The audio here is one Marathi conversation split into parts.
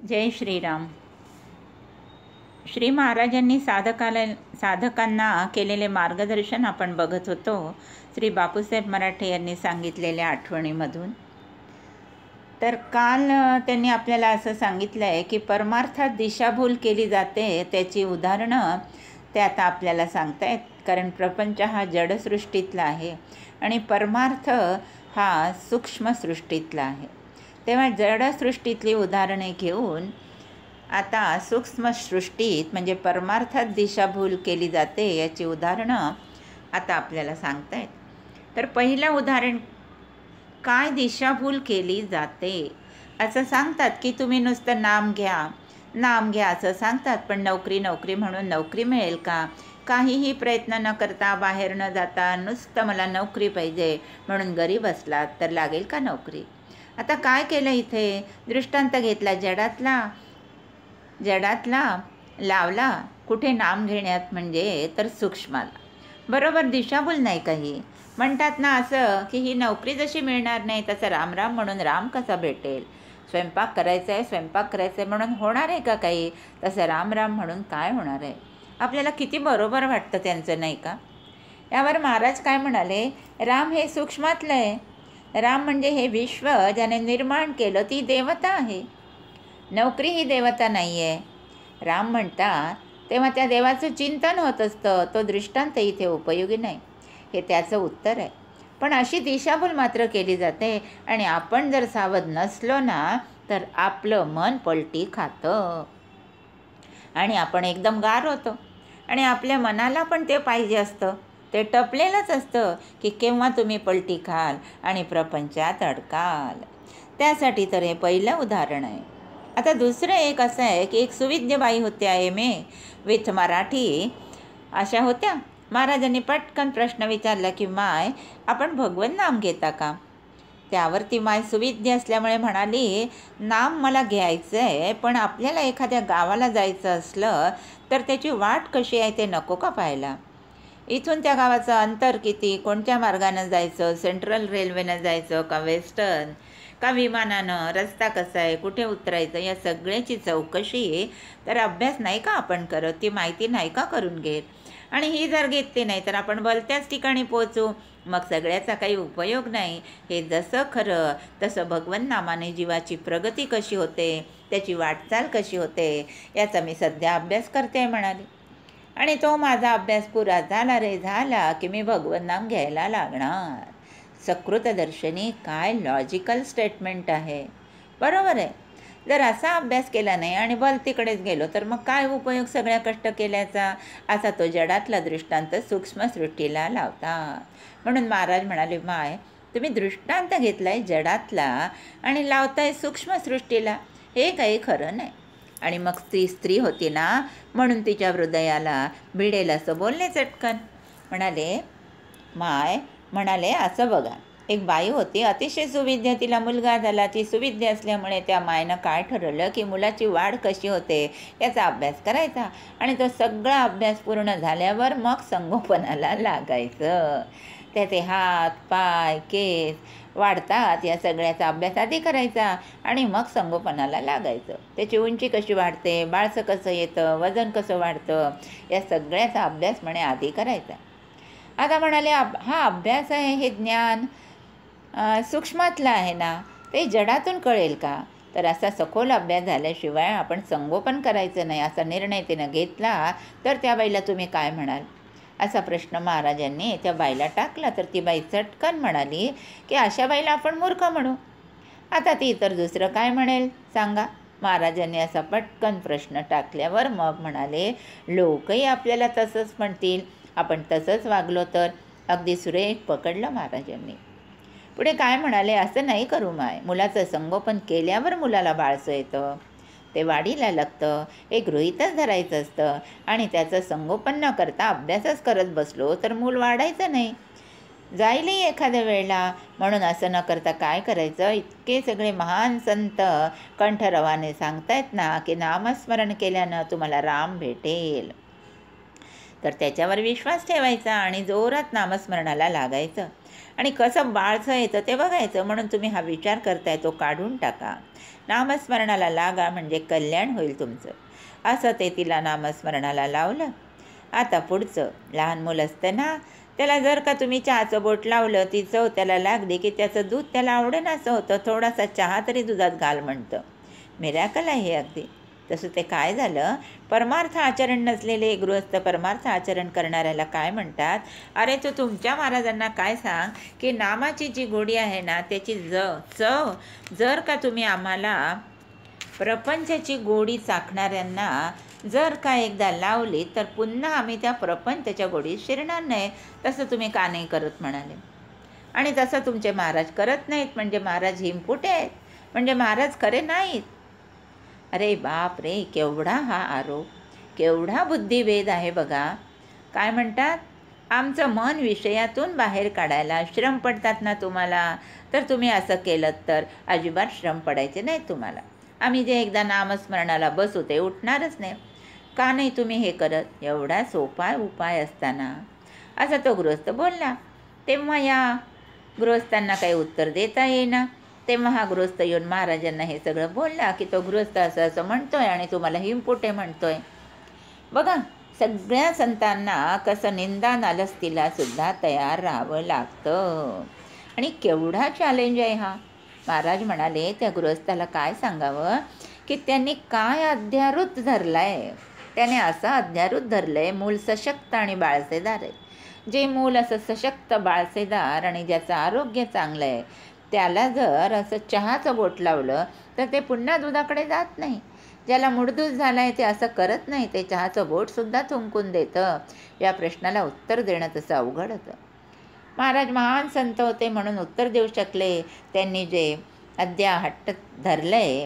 जय श्रीराम. श्री महाराजांनी साधकांना केलेले मार्गदर्शन आपण बघत होतो श्री बापूसाहेब मराठे यांनी सांगितलेल्या आठवणीमधून. तर काल त्यांनी आपल्याला असं सांगितलं आहे की परमार्थात दिशाभूल केली जाते त्याची उदाहरणं ते आता आपल्याला सांगतायत. कारण प्रपंच हा जडसृष्टीतला आहे आणि परमार्थ हा सूक्ष्मसृष्टीतला आहे. तेव्हा जडसृष्टीतली उदाहरणे घेऊन आता सूक्ष्मसृष्टीत म्हणजे परमार्थात दिशाभूल केली जाते याची उदाहरणं आता आपल्याला सांगतायत. तर पहिलं उदाहरण, काय दिशाभूल केली जाते असं सांगतात की तुम्ही नुसतं नाम घ्या असं सांगतात, पण नोकरी म्हणून नोकरी मिळेल का? काहीही प्रयत्न न करता, बाहेर न जाता, नुसतं मला नोकरी पाहिजे म्हणून घरी बसलात तर लागेल का नोकरी? आता काय केलं इथे? दृष्टांत घेतला जडातला लावला कुठे नाम घेण्यात म्हणजे तर सूक्ष्माला. बरोबर दिशाभूल नाही काही. म्हणतात ना असं की ही नोकरी जशी मिळणार नाही तसं राम म्हणून राम कसा भेटेल? स्वयंपाक करायचा आहे म्हणून होणार आहे का काही? तसं राम म्हणून काय होणार आहे? आपल्याला किती बरोबर वाटतं त्यांचं, नाही का? यावर महाराज काय म्हणाले, राम हे सूक्ष्मातलं आहे. राम म्हणजे हे विश्व ज्याने निर्माण केलं ती देवता आहे. नोकरी ही देवता नाही आहे. राम म्हणतात तेव्हा त्या देवाचं चिंतन होत असतं. तो दृष्टांत इथे उपयोगी नाही, हे त्याचं उत्तर आहे. पण अशी दिशाभूल मात्र केली जाते आणि आपण जर सावध नसलो ना तर आपलं मन पलटी खातं आणि आपण एकदम गार होतो. आणि आपल्या मनाला पण ते पाहिजे असतं, ते टपलेलंच असतं की केव्हा तुम्ही पलटी खाल आणि प्रपंचात अडकाल. त्यासाठी तर हे पहिलं उदाहरण आहे. आता दुसरं एक असं आहे की एक सुविद्य बाई होत्या MA विथ मराठी अशा होत्या. महाराजांनी पटकन प्रश्न विचारला की माय, आपण भगवन नाम घेता का? त्यावरती माय सुविद्य असल्यामुळे म्हणाली, नाम मला घ्यायचं आहे, पण आपल्याला एखाद्या गावाला जायचं असलं तर त्याची वाट कशी आहे ते नको का पाहायला? इथून त्या गावाचं अंतर किती, कोणत्या मार्गानं जायचं, सेंट्रल रेल्वेनं जायचं का वेस्टर्न का विमानानं, रस्ता कसा आहे, कुठे उतरायचं, या सगळ्याची चौकशी तर अभ्यास नाही का आपण करत? ती माहिती नाही का करून घेत? आणि ही जर घेतली नाही तर आपण भलत्याच ठिकाणी पोहोचू, मग सगळ्याचा काही उपयोग नाही. हे जसं खरं तसं भगवन नामाने जीवाची प्रगती कशी होते, त्याची वाटचाल कशी होते याचा मी सध्या अभ्यास करते म्हणाली. आणि तो माझा अभ्यास पुरा झाला की मी भगवन नाम घ्यायला लागणार. सकृतदर्शनी काय लॉजिकल स्टेटमेंट आहे. बरोबर आहे. जर असा अभ्यास केला नाही आणि बल तिकडेच गेलो तर मग काय उपयोग सगळ्या कष्ट केल्याचा? असा तो जडातला दृष्टांत सूक्ष्मसृष्टीला लावतात. म्हणून महाराज म्हणाले, माय तुम्ही दृष्टांत घेतलाय जडातला आणि लावताय सूक्ष्मसृष्टीला, हे काही खरं नाही. आणि मग स्त्री होती ना म्हणून तिच्या हृदयाला भिडेल असं बोलले चटकन. म्हणाले असं बघा, एक बाई होती अतिशय सुविद्य, तिला मुलगा झाला. ती सुविद्य असल्यामुळे त्या मायनं काय ठरवलं की मुलाची वाढ कशी होते याचा अभ्यास करायचा आणि तो सगळा अभ्यास पूर्ण झाल्यावर मग संगोपनाला लागायचं. त्याचे हात पाय केस वाढतात या सगळ्याचा अभ्यास आधी करायचा आणि मग संगोपनाला लागायचं. त्याची उंची कशी वाढते, बाळसं कसं येतं, वजन कसं वाढतं, या सगळ्याचा अभ्यास म्हणे आधी करायचा. आता म्हणाले, हा अभ्यास आहे, हे ज्ञान सूक्ष्मातलं आहे ना, ते जडातून कळेल का? तर असा सखोल अभ्यास झाल्याशिवाय आपण संगोपन करायचं नाही असा निर्णय तिनं घेतला तर त्या बाईला तुम्ही काय म्हणाल? असा प्रश्न महाराजांनी त्या बाईला टाकला. तर ती बाई चटकन म्हणाली की अशा बाईला आपण मूर्ख म्हणू. आता ती तर दुसरं काय म्हणेल सांगा? महाराजांनी असा पटकन प्रश्न टाकल्यावर मग म्हणाले, लोकही आपल्याला तसंच म्हणतील, आपण तसंच वागलो तर. अगदी सुरेख पकडलं महाराजांनी. पुढे काय म्हणाले, असं नाही करू माय. मुलाचं संगोपन केल्यावर मुलाला बाळसं येतं, ते वाढीला लागतं, हे गृहीतच धरायचं असतं. आणि त्याचं संगोपन न करता अभ्यासच करत बसलो तर मूल वाढायचं नाही, जाईलही एखाद्या वेळेला. म्हणून असं न करता काय करायचं? इतके सगळे महान संत कंठरवाने सांगतायत ना की नामस्मरण केल्यानं तुम्हाला राम भेटेल, तर त्याच्यावर विश्वास ठेवायचा आणि जोरात नामस्मरणाला लागायचं. आणि कसं बाळसं येतं ते बघायचं. म्हणून तुम्ही हा विचार करताय तो काढून टाका. नामस्मरणाला लागा म्हणजे कल्याण होईल तुमचं. असं ते तिला नामस्मरणाला लावलं. आता पुढचं, लहान मुलं असतं ना, त्याला जर का तुम्ही चहाचं बोट लावलं, ती चव त्याला लागली की त्याचं दूध त्याला आवडेनासं होतं. थोडासा चहा तरी दुधात घाल म्हणतं. मिरॅकल आहे हे अगदी. तसं ते काय झालं, परमार्थ आचरण नसलेले गृहस्थ परमार्थ आचरण करणाऱ्याला काय म्हणतात, अरे तू तुमच्या महाराजांना काय सांग की नामाची जी गोडी आहे ना, त्याची चव जर का तुम्ही आम्हाला प्रपंचाची गोडी चाखणाऱ्यांना जर का एकदा लावली तर पुन्हा आम्ही त्या प्रपंचाच्या गोडीत शिरणार नाही. तसं तुम्ही का नाही करत म्हणाले. आणि तसं तुमचे महाराज करत नाहीत म्हणजे महाराज हिमपुटे आहेत, म्हणजे महाराज खरे नाहीत. अरे बाप रे, केवढा हा आरोप, केवढा बुद्धिभेद आहे बघा. काय म्हणतात, आमचं मन विषयातून बाहेर काढायला श्रम पडतात ना तुम्हाला, तर तुम्ही असं केलं तर अजिबात श्रम पडायचे नाहीत तुम्हाला. आम्ही जे एकदा नामस्मरणाला बसू ते उठणारच नाही. का नाही तुम्ही हे करत? एवढा सोपा उपाय असताना. असं तो गृहस्थ बोलला. तेव्हा या गृहस्थांना काही उत्तर देता येईना. तेव्हा हा गृहस्थ येऊन महाराजांना हे सगळं बोलला की तो गृहस्थ असं असं म्हणतोय आणि तुम्हाला हिमपुटे म्हणतोय. बघा, सगळ्या संतांना कसं निंदा नालस्तीला सुद्धा तयार राहावं लागतं. आणि केवढा चॅलेंज आहे हा. महाराज म्हणाले त्या गृहस्थाला काय सांगावं की त्यांनी काय अध्यारूत धरला आहे. त्याने असं अध्यारूत धरलं आहे, मूल सशक्त आणि बाळसेदार आहे. जे मूल असं सशक्त बाळसेदार आणि ज्याचं आरोग्य चांगलं आहे त्याला जर असं चहाचं बोट लावलं तर ते पुन्हा दुधाकडे जात नाही. ज्याला मुडदूस झाला आहे ते असं करत नाही, ते चहाचं बोटसुद्धा थुंकून देतं. या प्रश्नाला उत्तर देणं तसं अवघड होतं. महाराज महान संत होते म्हणून उत्तर देऊ शकले. त्यांनी जे अद्या हट्ट धरलं आहे,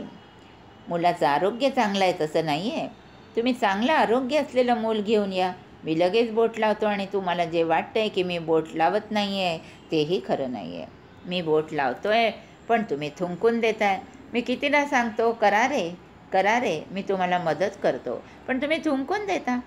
मुलाचं आरोग्य चांगलं आहे तसं नाही आहे. तुम्ही चांगलं आरोग्य असलेलं मूल घेऊन या, मी लगेच बोट लावतो. आणि तुम्हाला जे वाटतं आहे की मी बोट लावत नाही आहे तेही खरं नाही आहे. मी बोट लावतो आहे पण तुम्ही थुंकून देताय. मी कितीदा सांगतो करा रे, मी तुम्हाला मदत करतो, पण तुम्ही थुंकून देता.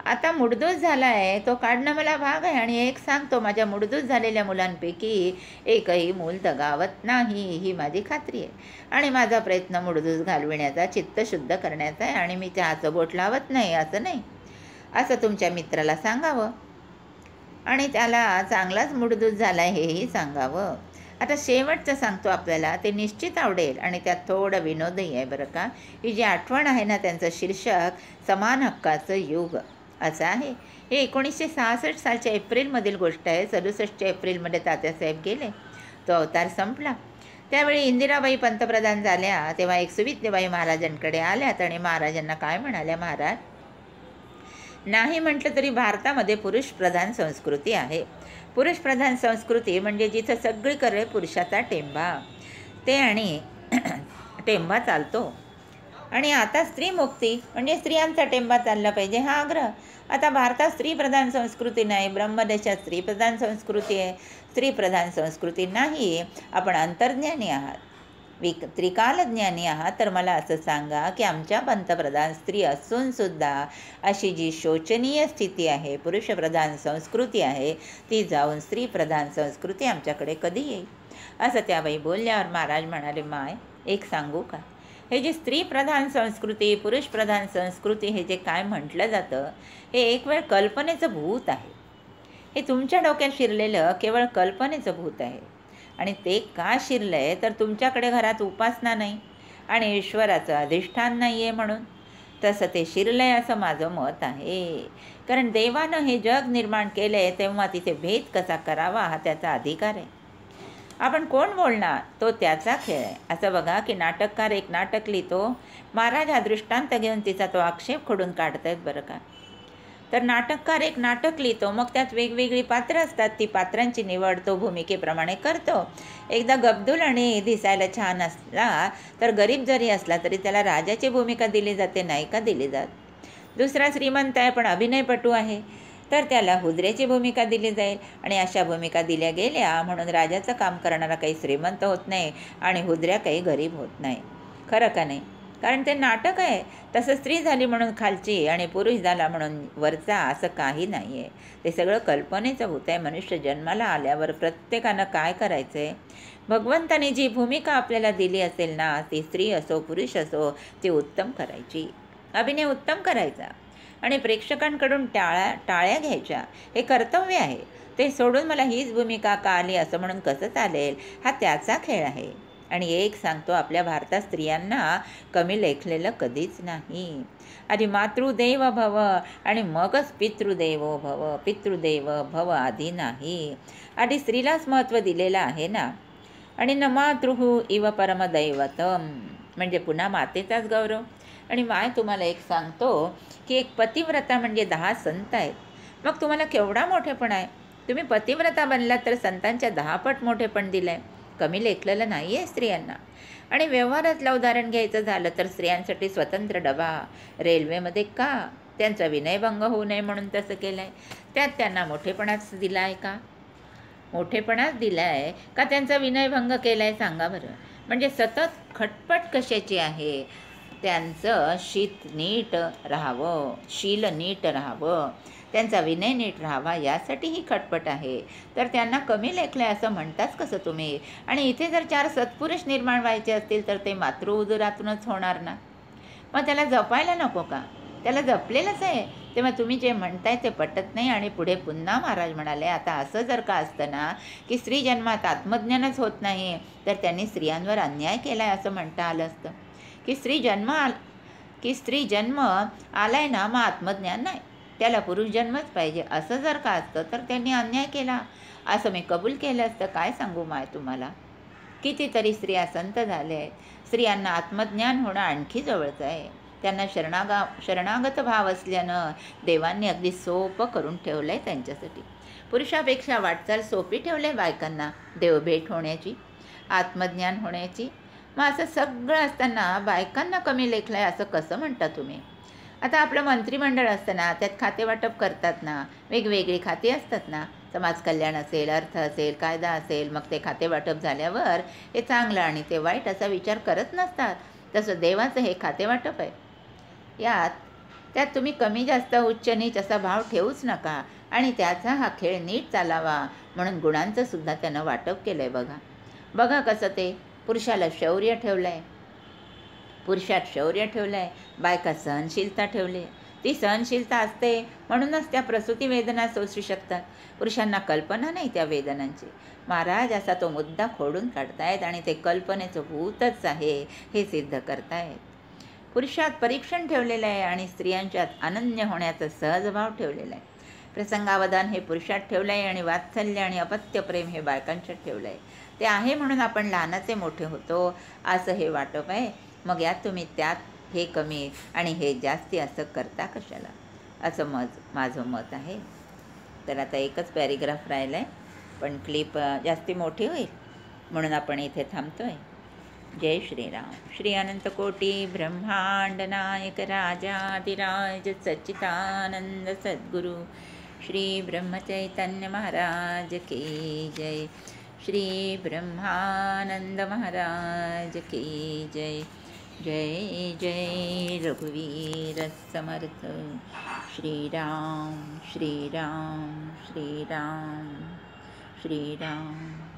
आता मुडदूस झाला आहे तो काढणं मला भाग आहे. आणि एक सांगतो, माझ्या मुडदूस झालेल्या मुलांपैकी एकही मूल दगावत नाही ही माझी खात्री आहे. आणि माझा प्रयत्न मुडदूस घालविण्याचा, चित्तशुद्ध करण्याचा आहे. आणि मी चहाचं बोट लावत नाही असं नाही, असं तुमच्या मित्राला सांगावं. आणि त्याला चांगलाच मुडदूस झाला आहे हेही सांगावं. आता शेवटचं सांगतो आपल्याला, ते निश्चित आवडेल आणि त्यात थोडं विनोदही आहे बरं का. ही जी आठवण आहे ना, त्यांचं शीर्षक समान हक्काचं युग असं आहे. हे 1966 सालच्या एप्रिलमधील गोष्ट आहे. 67च्या एप्रिलमध्ये तात्यासाहेब गेले, तो अवतार संपला. त्यावेळी इंदिराबाई पंतप्रधान झाल्या. तेव्हा एक सुविद्यबाई महाराजांकडे आल्यात आणि महाराजांना काय म्हणाल्या, महाराज नाही म्हटलं तरी भारतामध्ये पुरुषप्रधान संस्कृती आहे. पुरुषप्रधान संस्कृती म्हणजे जिथं सगळीकडे पुरुषाचा टेंबा, ते आणि टेंबा चालतो. आणि आता स्त्रीमुक्ती म्हणजे स्त्रियांचा टेंबा चालला पाहिजे हा आग्रह. आता भारतात स्त्रीप्रधान संस्कृती नाही, ब्रह्मदेशात स्त्रीप्रधान संस्कृती आहे. स्त्रीप्रधान संस्कृती नाही. आपण अंतर्ज्ञानी आहात, त्रिकालज्ञानी आहात, तर मला असं सांगा की आमच्या पंतप्रधान स्त्री असूनसुद्धा अशी जी शोचनीय स्थिती आहे, पुरुषप्रधान संस्कृती आहे, ती जाऊन स्त्रीप्रधान संस्कृती आमच्याकडे कधी येईल? असं त्या बाई बोलल्यावर महाराज म्हणाले, माय एक सांगू का, हे जे स्त्रीप्रधान संस्कृती, पुरुषप्रधान संस्कृती हे जे काय म्हटलं जातं, हे एक वेळ कल्पनेचं भूत आहे. हे तुमच्या डोक्यात शिरलेलं केवळ कल्पनेचं भूत आहे. आणि ते का शिरलं आहे तर तुमच्याकडे घरात उपासना नाही आणि ईश्वराचं अधिष्ठान नाही आहे म्हणून तसं ते शिरलं आहे असं माझं मत आहे. कारण देवानं हे जग निर्माण केलं आहे तेव्हा तिथे भेद कसा करावा हा त्याचा अधिकार आहे. आपण कोण बोलणार, तो त्याचा खेळ आहे. असं बघा की नाटककार एक नाटक लिहितो, महाराज हा दृष्टांत घेऊन तिचा तो आक्षेप खोडून काढत आहेत बरं का. तर नाटककार एक नाटक लिहितो, मग त्यात वेगवेगळी पात्रं असतात, ती पात्रांची निवड तो भूमिकेप्रमाणे करतो. एकदा गब्दूल आणि दिसायला छान असला तर गरीब जरी असला तरी त्याला राजाची भूमिका दिली जाते, नाही का दिली जात. दुसरा श्रीमंत आहे पण अभिनयपटू आहे, तर त्याला हुजऱ्याची भूमिका दिली जाईल. आणि अशा भूमिका दिल्या गेल्या म्हणून राजाचं काम करणारा काही श्रीमंत होत नाही आणि हुजऱ्या काही गरीब होत नाही. खरं का नाही? कारण ते नाटक आहे. तसं स्त्री झाली म्हणून खालची आणि पुरुष झाला म्हणून वरचा असं काही नाही आहे. ते सगळं कल्पनेचं होत आहे. मनुष्य जन्माला आल्यावर प्रत्येकानं काय करायचं आहे, भगवंताने जी भूमिका आपल्याला दिली असेल ना, ती स्त्री असो पुरुष असो, ती उत्तम करायची, अभिनय उत्तम करायचा आणि प्रेक्षकांकडून टाळ्या घ्यायच्या. हे कर्तव्य आहे. ते सोडून मला हीच भूमिका का आली असं म्हणून कसं चालेल? हा त्याचा खेळ आहे. आणि एक सांगतो, आपल्या भारतात स्त्रियांना कमी लेखलेलं कधीच नाही. आधी मातृदेव भव आणि मगच पितृदेवो भव. पितृदेव भव आधी नाही. आधी स्त्रीलाच महत्त्व दिलेलं आहे ना. आणि न मातृहू इव परमदैवतम, म्हणजे पुन्हा मातेचाच गौरव. आणि माय तुम्हाला एक सांगतो की एक पतिव्रता म्हणजे 10 संत आहेत. मग तुम्हाला केवढा मोठेपण आहे. तुम्ही पतिव्रता बनलात तर संतांच्या 10 पट मोठेपण दिलं आहे. कमी लेखलेलं नाही आहे स्त्रियांना. आणि व्यवहारातलं उदाहरण घ्यायचं झालं तर स्त्रियांसाठी स्वतंत्र डबा रेल्वेमध्ये का? त्यांचा विनयभंग होऊ नये म्हणून तसं केलं आहे. त्यात त्यांना मोठेपणाच दिला आहे का? मोठेपणाच दिला आहे का त्यांचा विनयभंग केला आहे? सांगा बरं. म्हणजे सतत खटपट कशाची आहे? त्यांचं शीत नीट राहावं, शील नीट राहावं, त्यांचा विनय नीट राहावा, यासाठी ही खटपट आहे. तर त्यांना कमी लेखलं आहे असं म्हणताच कसं तुम्ही? आणि इथे जर 4 सत्पुरुष निर्माण व्हायचे असतील तर ते मातृ उदरातूनच होणार ना. मग त्याला जपायला नको का? त्याला जपलेलंच आहे. तेव्हा तुम्ही जे म्हणताय ते पटत नाही. आणि पुढे पुन्हा महाराज म्हणाले, आता असं जर का असतं ना की स्त्री जन्मात आत्मज्ञानच होत नाही, तर त्यांनी स्त्रियांवर अन्याय केला आहे असं म्हणता आलं असतं. की स्त्री जन्म आलाय ना, मग आत्मज्ञान नाही, त्याला पुरुष जन्मच पाहिजे, असं जर का असतं तर त्यांनी अन्याय केला असं मी कबूल केलं असतं. काय सांगू माय तुम्हाला. कितीतरी स्त्रिया संत झाले आहेत. स्त्रियांना आत्मज्ञान होणं आणखी जवळचं आहे. त्यांना शरणागत भाव असल्यानं देवांनी अगदी सोपं करून ठेवलं आहे त्यांच्यासाठी. पुरुषापेक्षा वाटचाल सोपी ठेवली आहे बायकांना देवभेट होण्याची, आत्मज्ञान होण्याची. मग असं सगळं असताना बायकांना कमी लेखलं आहे असं कसं म्हणता तुम्ही? आता आपलं मंत्रिमंडळ असतं ना, त्यात खातेवाटप करतात ना, वेगवेगळी खाती असतात ना, समाज कल्याण असेल, अर्थ असेल, कायदा असेल. मग ते खातेवाटप झाल्यावर हे चांगलं आणि ते वाईट असा विचार करत नसतात. तसं देवाचं हे खातेवाटप आहे. त्यात तुम्ही कमी जास्त उच्च नीच असा भाव ठेवूच नका. आणि त्याचा हा खेळ नीट चालावा म्हणून गुणांचं सुद्धा त्यानं वाटप केलं आहे. बघा कसं ते पुरुषाला शौर्य ठेवलं आहे, पुरुषात शौर्य ठेवलं आहे, बायका सहनशीलता ठेवली आहे. ती सहनशीलता असते म्हणूनच त्या प्रसूती वेदना सोसू शकतात. पुरुषांना कल्पना नाही त्या वेदनांची. महाराज असा तो मुद्दा खोडून काढतायत आणि ते कल्पनेचं भूतच आहे हे सिद्ध करतायत. पुरुषात परीक्षण ठेवलेलं आहे आणि स्त्रियांच्यात अनन्य होण्याचा सहजभाव ठेवलेला आहे. प्रसंगावधान हे पुरुषात ठेवलं आहे आणि वात्सल्य आणि अपत्यप्रेम हे बायकांच्यात ठेवलं आहे. ते आहे म्हणून आपण लहानाचे मोठे होतो असं हे वाटप आहे. मग यात तुम्ही त्यात हे कमी आणि हे जास्ती असं करता कशाला, असं माझं मत आहे. तर आता एकच पॅरेग्राफ राहिलं आहे, पण क्लिप जास्ती मोठी होईल म्हणून आपण इथे थांबतो आहे. जय श्रीराम. श्री अनंत कोटी ब्रह्मांड नायक राजाधिराज सच्चिदानंद सद्गुरु श्री ब्रह्मचैतन्य महाराज की जय. श्री ब्रह्मानंद महाराज की जय. जय जय रघुवीर समर्थ. श्रीराम श्रीराम श्रीराम श्रीराम.